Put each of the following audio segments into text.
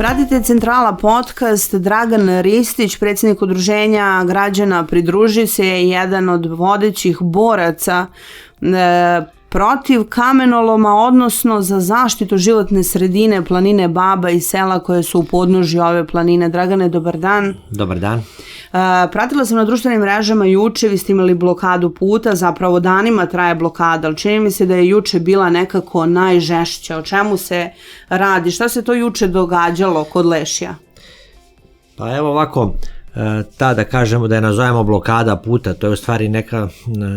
Pratite Centrala podcast. Dragan Ristić, predsjednik udruženja građana Pridruži se, je jedan od vodećih boraca protiv kamenoloma, odnosno za zaštitu životne sredine planine Baba i sela koje su u podnožju ove planine. Dragane, dobar dan. Dobar dan. Pratila sam na društvenim mrežama juče, vi ste imali blokadu puta, zapravo danima traje blokada, ali čini mi se da je juče bila nekako najžešća. O čemu se radi? Šta se to juče događalo kod Lešja? Pa evo ovako, da kažemo da je nazovemo blokada puta, to je u stvari neka,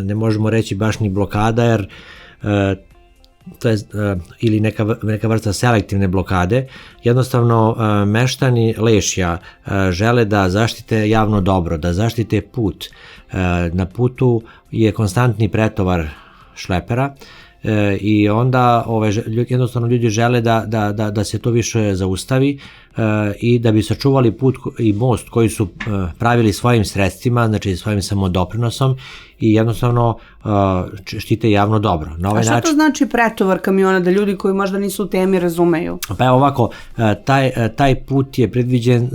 ne možemo reći baš ni blokada, jer to je ili neka vrsta selektivne blokade. Jednostavno meštani Lešja žele da zaštite javno dobro, da zaštite put. Na putu je konstantni pretovar šlepera i onda jednostavno ljudi žele da se to više zaustavi i da bi sačuvali put i most koji su pravili svojim sredstvima, znači svojim samodoprinosom i jednostavno štite javno dobro. A šta to znači pretovar kamiona, da ljudi koji možda nisu u temi razumeju? Pa evo ovako, taj put je predviđen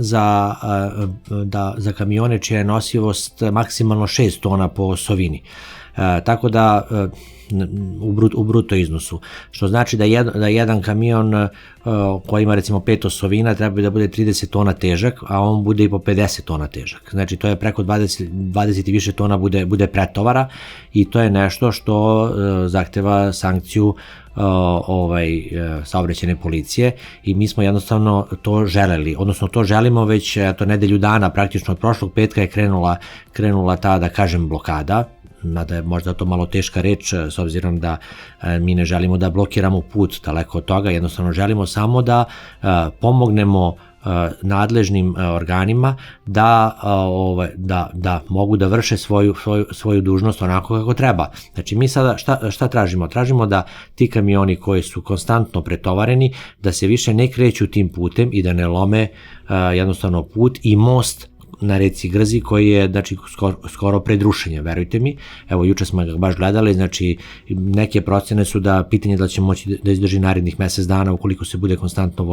za kamione čija je nosivost maksimalno 6 tona po osovini. Tako da u bruto iznosu, što znači da jedan kamion koji ima recimo 5 osovina treba da bude 30 tona težak, a on bude i po 50 tona težak. Znači to je preko 20 i više tona bude pretovara i to je nešto što zahteva sankciju saobraćajne policije i mi smo jednostavno to želeli, odnosno to želimo već nedelju dana, praktično od prošlog petka je krenula ta, da kažem, blokada. Mada je možda to malo teška reč, s obzirom da mi ne želimo da blokiramo put, daleko od toga, jednostavno želimo samo da pomognemo nadležnim organima da mogu da vrše svoju dužnost onako kako treba. Znači mi sada šta tražimo? Tražimo da ti kamioni koji su konstantno pretovareni, da se više ne kreću tim putem i da ne lome jednostavno put i most na reci Grzi koji je, znači, skoro pred rušenjem, verujte mi. Evo, juče smo ga baš gledali, znači neke procene su da pitanje da će moći da izdrži narednih mesec dana ukoliko se bude konstantno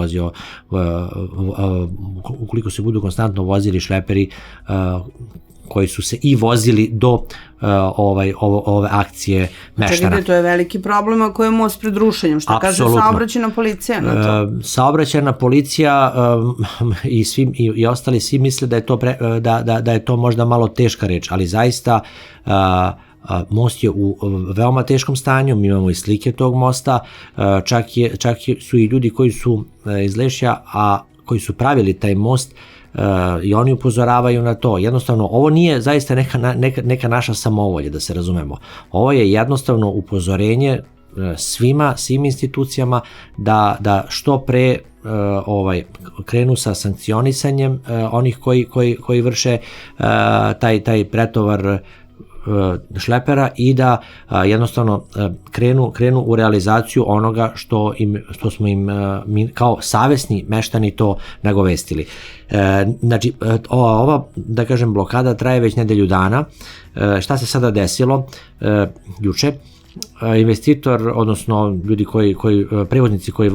budu konstantno vozili šleperi koji su se i vozili do ove akcije meštana. Čekajte, to je veliki problem ako je most pred rušenjem. Šta kaže saobraćajna policija na to? Saobraćajna policija i ostali svi misle da je to možda malo teška reč, ali zaista most je u veoma teškom stanju, mi imamo i slike tog mosta, čak su i ljudi koji su iz Lešja, a koji su pravili taj most, i oni upozoravaju na to. Jednostavno, ovo nije zaista neka naša samovolja, da se razumemo. Ovo je jednostavno upozorenje svim institucijama da što pre krenu sa sankcionisanjem onih koji vrše taj pretovar šlepera i da jednostavno krenu u realizaciju onoga što smo im kao savesni meštani to nagovestili. Znači, ova, da kažem, blokada traje već nedelju dana. Šta se sada desilo? Juče investitor, odnosno ljudi prevoznici koji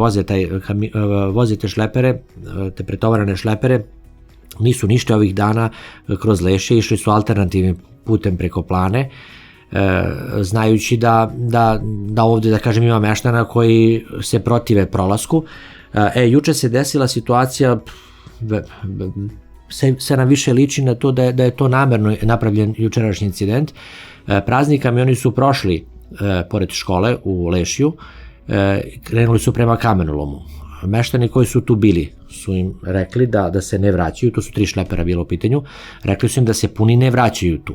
voze te šlepere, te pretovarane šlepere, nisu ništa ovih dana kroz Lešje, išli su alternativnim putem preko Plane, znajući da ovdje, da kažem, ima meštana koji se protive prolasku. Juče se desila situacija, sve nam više liči na to da je to namerno napravljen jučerašnji incident. Prazni kamioni su prošli pored škole u Lešju, krenuli su prema kamenolomu. Meštani koji su tu bili su im rekli da se ne vraćaju, to su 3 šlepera bilo u pitanju, rekli su im da se puni ne vraćaju tu.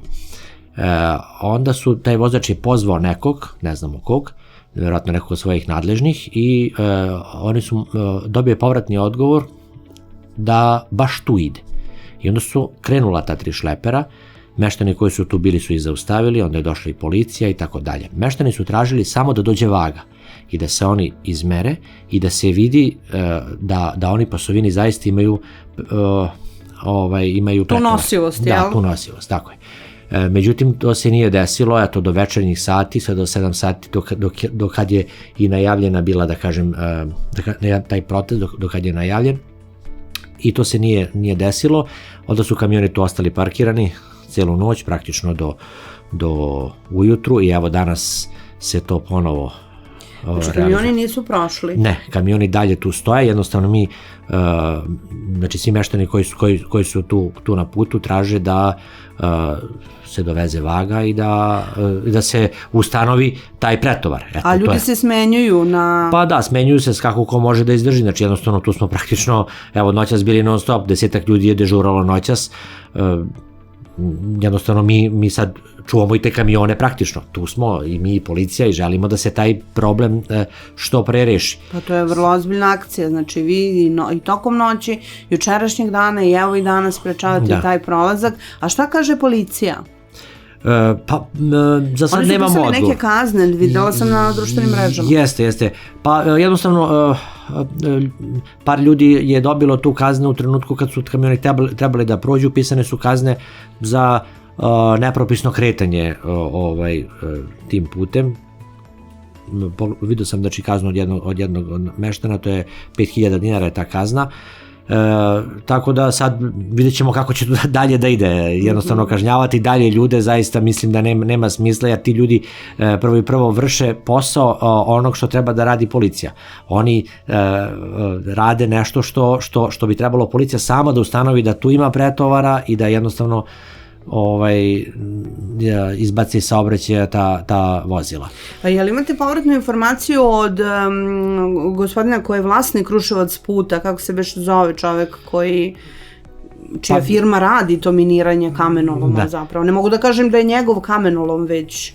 Onda taj vozač je pozvao nekog, ne znamo kog, vjerojatno nekog od svojih nadležnih, i oni su dobili povratni odgovor da baš tu ide. I onda su krenula ta 3 šlepera, meštani koji su tu bili su ih zaustavili, onda je došla i policija i tako dalje. Meštani su tražili samo da dođe vaga i da se oni izmere i da se vidi da oni po osovini zaista imaju tu nosivost, jel? Da, tu nosivost, tako je. Međutim, to se nije desilo, eto, do večernjih sati, sve do 7 sati, do kad je i najavljena bila, da kažem, taj protest, do kad je najavljen. i to se nije desilo, onda su kamioni tu ostali parkirani celu noć, praktično do ujutru i evo danas se to ponovo Znači kamioni nisu prošli? Ne, kamioni dalje tu stoje, jednostavno mi, znači svi meštani koji su tu na putu traže da se doveze vaga i da se ustanovi taj pretovar. Eto, a ljudi se smenjuju na... Pa da, smenjuju se kako ko može da izdrži, znači jednostavno tu smo praktično, evo noćas bili non stop, 10 ljudi je dežuralo noćas, jednostavno mi sad čuvamo i te kamione praktično, tu smo i mi i policija i želimo da se taj problem što pre reši. Pa to je vrlo ozbiljna akcija, znači vi i tokom noći, jučerašnjeg dana i evo i danas sprečavate taj prolazak, a šta kaže policija? Pa za sad nemamo odgovor. Oni su pisali neke kazne, videla sam na društvenim mrežama. Jeste. Pa jednostavno par ljudi je dobilo tu kaznu u trenutku kad su kamioni trebali da prođu, pisane su kazne za nepropisno kretanje tim putem. Vidio sam znači kaznu od jednog meštana, to je 5.000 dinara je ta kazna. Tako da sad vidjet ćemo kako će dalje da ide, jednostavno kažnjavati dalje ljude, zaista mislim da nema smisla, jer ti ljudi prvo vrše posao onog što treba da radi policija. Oni rade nešto što bi trebalo policija sama da ustanovi da tu ima pretovara i da jednostavno izbaci iz saobraćaja ta vozila. A je li imate povratnu informaciju od gospodina koji je vlasnik Kruševac puta, kako se već zove čovek čija firma radi to miniranje kamenoloma zapravo? Ne mogu da kažem da je njegov kamenolom, već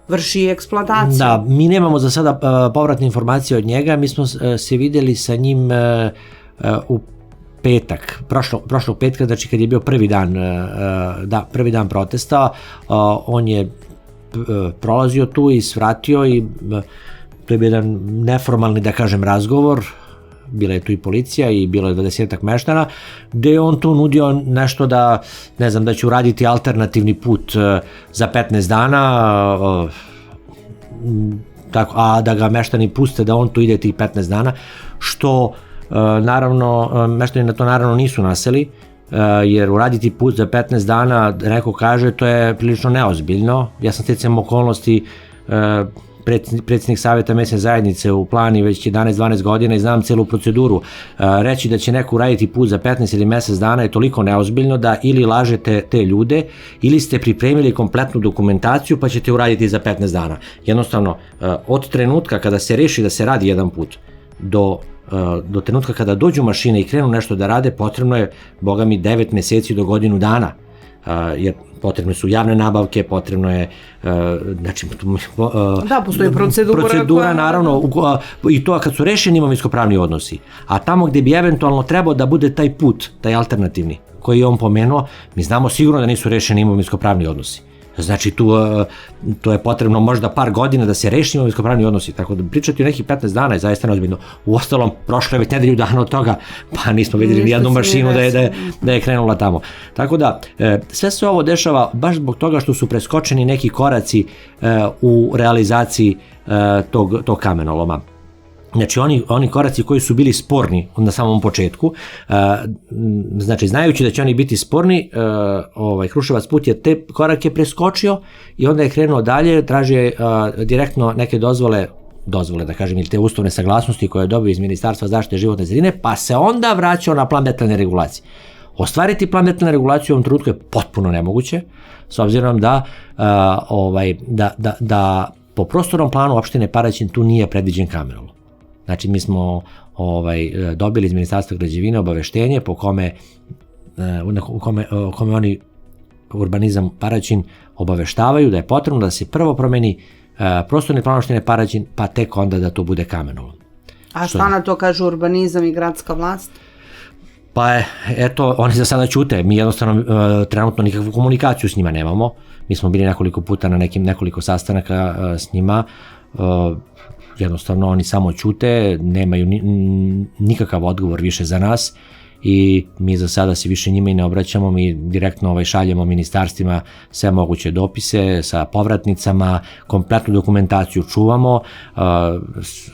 vrši eksploataciju. Da, mi nemamo za sada povratne informacije od njega, mi smo se videli sa njim u petak, prošlog petka, znači kad je bio prvi dan protesta, on je prolazio tu i svratio i to je bio jedan neformalni, da kažem, razgovor, bila je tu i policija i bilo je 20-ak meštana, gde je on tu nudio nešto da, ne znam, da će uraditi alternativni put za 15 dana, a da ga meštani puste da on tu ide tih 15 dana, što naravno, meštani na to naravno nisu naseli, jer uraditi put za 15 dana, neko kaže, to je prilično neozbiljno. Ja sam sticajem okolnosti predsjednik savjeta mesne zajednice u Plani već 11-12 godina i znam celu proceduru. Reći da će neko uraditi put za 15 ili mesec dana je toliko neozbiljno da ili lažete te ljude ili ste pripremili kompletnu dokumentaciju pa ćete uraditi za 15 dana. Jednostavno, od trenutka kada se reši da se radi jedan put do trenutka kada dođu mašine i krenu nešto da rade, potrebno je, boga mi, 9 meseci do godinu dana, jer potrebne su javne nabavke, potrebno je, znači, da, postoji procedura naravno, i to kad su rešeni imovinsko-pravni odnosi, a tamo gde bi eventualno trebao da bude taj put, taj alternativni, koji je on pomenuo, mi znamo sigurno da nisu rešeni imovinsko-pravni odnosi. Znači, to je potrebno možda par godina da se reši imovinsko-pravni odnosi, tako da pričati o nekih 15 dana je zaista neozbiljno. Uostalom, prošlo je već nedelju dana od toga, pa nismo vidjeli ni jednu mašinu da je krenula tamo. Tako da, sve se ovo dešava baš zbog toga što su preskočeni neki koraci u realizaciji tog kamenoloma. Znači, oni koraci koji su bili sporni na samom početku, znači, znajući da će oni biti sporni, Kruševac put je te korake preskočio i onda je krenuo dalje, tražio direktno neke dozvole, da kažem, ili te ustavne saglasnosti koje je dobio iz Ministarstva zaštite životne sredine, pa se onda vraćao na plan detaljne regulacije. Ostvariti plan detaljne regulacije u ovom trenutku je potpuno nemoguće, s obzirom da po prostornom planu opštine Paraćin tu nije predviđen kamenolom. Znači, mi smo dobili iz Ministarstva građevine obaveštenje po kome oni urbanizam Paraćin obaveštavaju da je potrebno da se prvo promeni prostorni plan opštine Paraćin, pa tek onda da to bude kamenolom. A šta na to kaže urbanizam i gradska vlast? Pa eto, oni za sada ćute, mi jednostavno trenutno nikakvu komunikaciju s njima nemamo, mi smo bili nekoliko puta na nekoliko sastanaka s njima, jednostavno oni samo ćute, nemaju nikakav odgovor više za nas i mi za sada se više njima i ne obraćamo, mi direktno šaljemo ministarstvima sve moguće dopise sa povratnicama, kompletnu dokumentaciju čuvamo,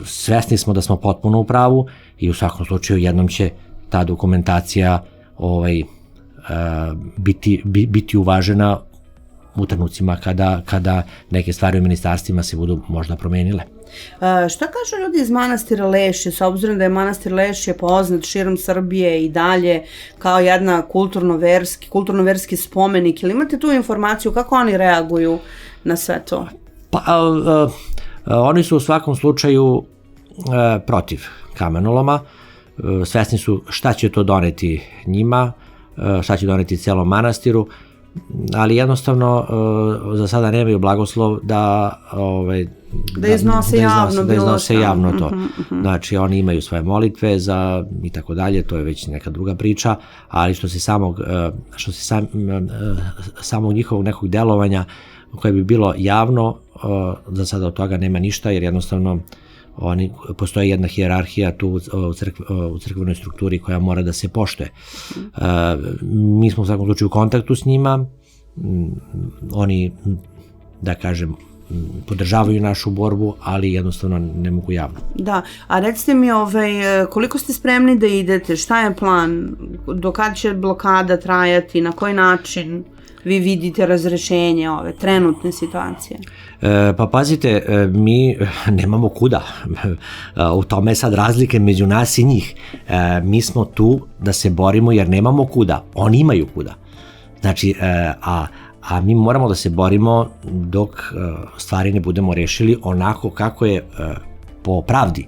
svesni smo da smo potpuno u pravu i u svakom slučaju jednom će ta dokumentacija biti uvažena u trenucima kada neke stvari u ministarstvima se budu možda promenile. Šta kažu ljudi iz manastira Lešje, s obzirom da je manastir Lešje poznat širom Srbije i dalje kao jedna kulturno-verski spomenik, ili imate tu informaciju kako oni reaguju na sve to? Pa, oni su u svakom slučaju protiv kamenoloma, svesni su šta će to doneti njima, šta će doneti celom manastiru, ali jednostavno za sada nemaju blagoslov da iznose javno to. Znači, oni imaju svoje molitve i tako dalje, to je već neka druga priča, ali što se samog njihovog nekog delovanja koje bi bilo javno, za sada od toga nema ništa, jer jednostavno postoji jedna hijerarhija tu u crkvenoj strukturi koja mora da se poštuje. Mi smo u svakom slučaju u kontaktu s njima, oni, da kažem, podržavaju našu borbu, ali jednostavno ne mogu javno. Da, a recite mi koliko ste spremni da idete, šta je plan, do kada će blokada trajati, na koji način vi vidite razrešenje ove trenutne situacije? Pa pazite, mi nemamo kuda. U tome je sad razlike među nas i njih. Mi smo tu da se borimo jer nemamo kuda. Oni imaju kuda. Znači, a mi moramo da se borimo dok stvari ne budemo rešili onako kako je po pravdi,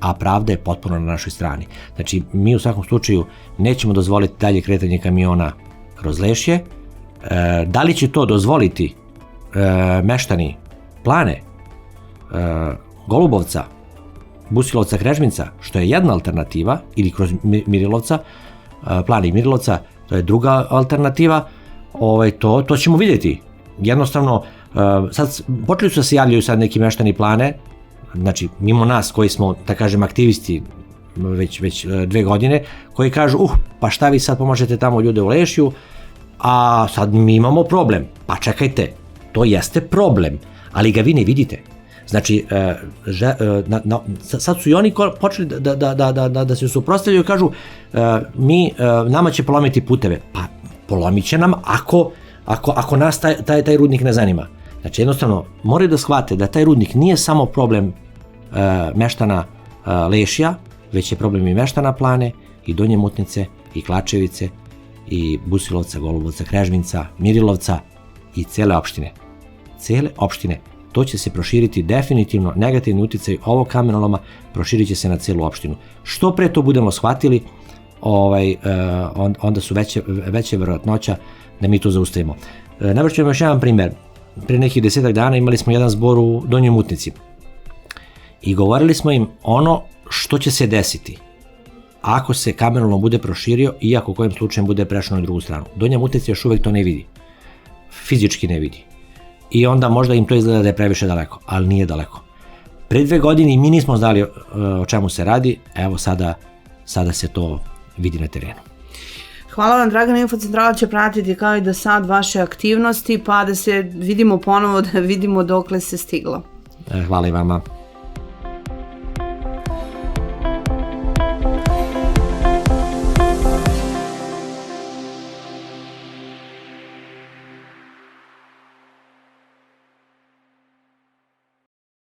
a pravda je potpuno na našoj strani. Znači, mi u svakom slučaju nećemo dozvoliti dalje kretanje kamiona kroz Lešje. Da li će to dozvoliti meštani Plane, Golubovca, Busilovca, Krežminca, što je jedna alternativa, ili kroz Mirilovca, Plane i Mirilovca, to je druga alternativa, to ćemo vidjeti. Jednostavno, sad počeli su da se javljaju sad neki meštani Plane, znači mimo nas koji smo, da kažem, aktivisti već 2 godine, koji kažu, pa šta vi sad pomažete tamo ljude u Lešju, a sad mi imamo problem. Pa čekajte, to jeste problem, ali ga vi ne vidite. Znači, sad su i oni počeli da se suprotstavljaju i kažu, nama će polomiti puteve. Pa polomit će nam ako nas taj rudnik ne zanima. Znači, jednostavno, moraju da shvate da taj rudnik nije samo problem meštana Lešja, već je problem i meštana Plane, i Donje Mutnice, i Klačevice, i Busilovca, Golubovca, Krežminca, Mirilovca i cele opštine. Cele opštine. To će se proširiti definitivno, negativni uticaj ovog kamenoloma proširit će se na celu opštinu. Što pre to budemo shvatili, onda su veće verovatnoća da mi to zaustavimo. Navešću vam još jedan primer. Pre nekih 10 dana imali smo jedan zbor u Donjoj Mutnici i govorili smo im ono što će se desiti ako se kamenolom bude proširio i ako kojim slučajem bude prešao na drugu stranu. Donja Mutnica još uvek to ne vidi. Fizički ne vidi. I onda možda im to izgleda da je previše daleko, ali nije daleko. Pre 2 godine mi nismo znali o čemu se radi, evo sada se to vidi na terenu. Hvala vam, Dragana. Infocentrala će pratiti kao i do sad vaše aktivnosti, pa da se vidimo ponovo, da vidimo dokle se stiglo. Hvala i vama.